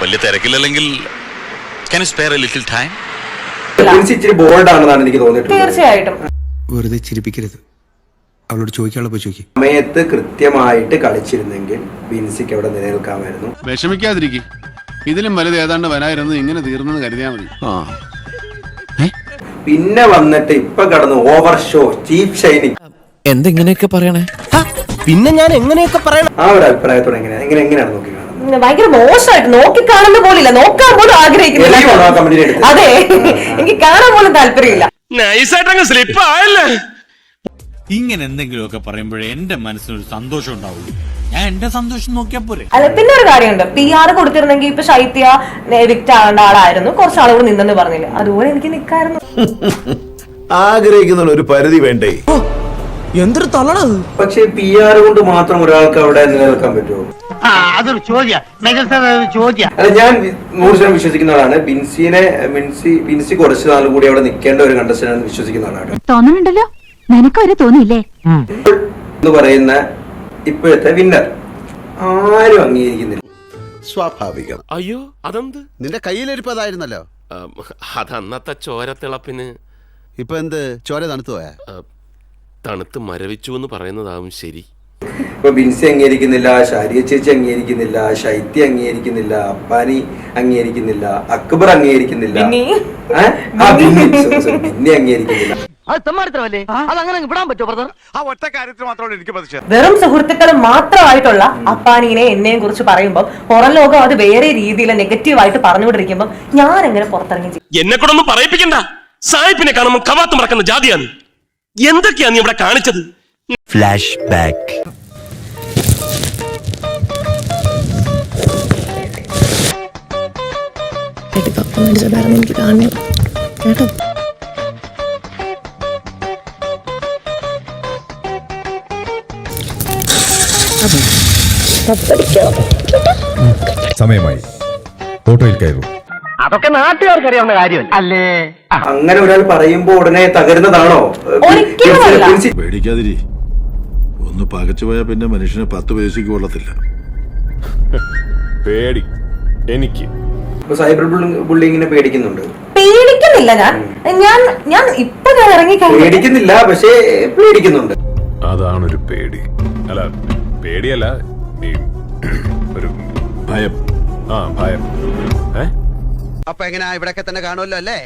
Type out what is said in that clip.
വലിയ തിരക്കില്ലെങ്കിൽ ഇച്ചിരി ബോൾഡ് ആണെന്നാണ് എനിക്ക് തോന്നിയിട്ടുള്ളത്. തീർച്ചയായിട്ടും വെറുതെ ചിരിപ്പിക്കരുത്. അവളോട് ചോദിക്കാനുള്ള പോയി ചോദിക്കും. സമയത്ത് കൃത്യമായിട്ട് കളിച്ചിരുന്നെങ്കിൽ ബിൻസിക്ക് അവിടെ നിലനിൽക്കാമായിരുന്നു. വിഷമിക്കാതിരിക്കും, ഇതിലും വലുത് ഏതാണ്ട് വരായിരുന്നു. ഇങ്ങനെ തീർന്നെന്ന് കരുതിയാ മതി. പിന്നെ വന്നിട്ട് ഇപ്പൊ കടന്നു ഓവർ ഷോ, ചീപ്പ് ഷൈനിങ്. എന്തെങ്ങനെയൊക്കെ പറയണേ? പിന്നെ ഞാൻ എങ്ങനെയൊക്കെ പറയണം? ആ ഒരു അഭിപ്രായത്തോടെ എങ്ങനെയാണ് നോക്കി കാണുന്നത്? ഭയങ്കര മോശമായിട്ട് നോക്കി കാണുന്ന പോലില്ല, നോക്കാൻ പോലും ആഗ്രഹിക്കുന്നില്ല. അതെ, എനിക്ക് കാണാൻ പോലും താല്പര്യമില്ല. ഇങ്ങനെ എന്തെങ്കിലുമൊക്കെ പറയുമ്പോഴേ എന്റെ മനസ്സിനൊരു സന്തോഷം ഉണ്ടാവുള്ളൂ. ഞാൻ എന്റെ സന്തോഷം നോക്കിയാ പോരെ. അല്ല, പിന്നെ ഒരു കാര്യമുണ്ട്, PR കൊടുത്തിരുന്നെങ്കിൽ ഇപ്പൊ ശൈത്യ എവിക്റ്റ് ആവേണ്ട ആളായിരുന്നു, കുറച്ച് ആളുകൾ നിന്നെന്ന് പറഞ്ഞില്ല, അതുപോലെ എനിക്ക് നിൽക്കായിരുന്നു. ആഗ്രഹിക്കുന്ന ഒരു പരിധി വേണ്ടേ? എന്തൊരു തള്ളണത്. പക്ഷെ PR കൊണ്ട് മാത്രം ഒരാൾക്ക് അവിടെ നിലനിൽക്കാൻ പറ്റുമോ? അതൊരു ചോദ്യം. അല്ല, ഞാൻ 100% വിശ്വസിക്കുന്ന ആളാണ് ബിൻസി കുറച്ച് നാൾ കൂടി അവിടെ നിൽക്കേണ്ട ഒരു കണ്ടസ്റ്റന്റ് വിശ്വസിക്കുന്ന ആളാണ്. തോന്നുന്നുണ്ടല്ലോ, നിനക്കൊരു തോന്നിയില്ലേ എന്ന് പറയുന്ന ഇപ്പോഴത്തെ വിന്നർ ആരും അംഗീകരിക്കുന്നില്ല. സ്വാഭാവികം. അയ്യോ, അതെന്ത്? നിന്റെ കയ്യിലിരിപ്പതായിരുന്നല്ലോ. അതന്നത്തെ ചോരത്തിളപ്പിന്. ഇപ്പൊ എന്ത് ചോര തണുത്തു പോയാ? തണുത്ത് മരവിച്ചു എന്ന് പറയുന്നതാവും ശരി. ഇപ്പൊ ബിൻസി അംഗീകരിക്കുന്നില്ല, ഷാരിയ ചേച്ചി അംഗീകരിക്കുന്നില്ല, ശൈത്യ അംഗീകരിക്കുന്നില്ല, അപ്പാനി അംഗീകരിക്കുന്നില്ല, അക്ബർ അംഗീകരിക്കുന്നില്ല, ബിന്നി അംഗീകരിക്കുന്നില്ല. വെറും സുഹൃത്തുക്കൾ മാത്രമായിട്ടുള്ള അപ്പാനീനെ എന്നെയും കുറിച്ച് പറയുമ്പോൾ പുറം ലോകം അത് വേറെ രീതിയിൽ നെഗറ്റീവായിട്ട് പറഞ്ഞുകൊണ്ടിരിക്കുമ്പോൾ ഞാൻ എങ്ങനെ പുറത്തിറങ്ങി? എന്നെ കൊണ്ടൊന്നും പറയിപ്പിക്കണ്ട. സായിപ്പിനെ കാണുമ്പോൾ കവാത്ത് മറക്കുന്ന ജാതിയാണ്. എന്തൊക്കെയാ നീ ഇവിടെ കാണിച്ചത്? Flash back. എനിക്ക് കാണണം കേട്ടോ. സമയമായി. ഓട്ടോയിൽ കയറും. അതൊക്കെ നാട്ടുകാർക്ക് അറിയാവുന്ന കാര്യമല്ല അല്ലേ? അങ്ങനെ ഒരാൾ പറയുമ്പോ ഉടനെ തകരുന്നതാണോ? പേടിക്കാതിരി. ഒന്ന് പകച്ചു പോയാൽ പിന്നെ മനുഷ്യന് 10 പൈസക്ക് കൊള്ളത്തില്ല. പേടി എനിക്ക്. സൈബർ ബുള്ളിങ്ങിനെ പേടിക്കുന്നുണ്ട്? പേടിക്കുന്നില്ല. ഞാൻ ഇപ്പൊ ഇറങ്ങി പേടിക്കുന്നില്ല, പക്ഷേ പേടിക്കുന്നുണ്ട്. അതാണൊരു പേടി. അല്ല, പേടിയല്ല, ഒരു ഭയം. ഭയം. അപ്പൊ എങ്ങനെയാ, ഇവിടെയൊക്കെ തന്നെ കാണുമല്ലോ അല്ലേ?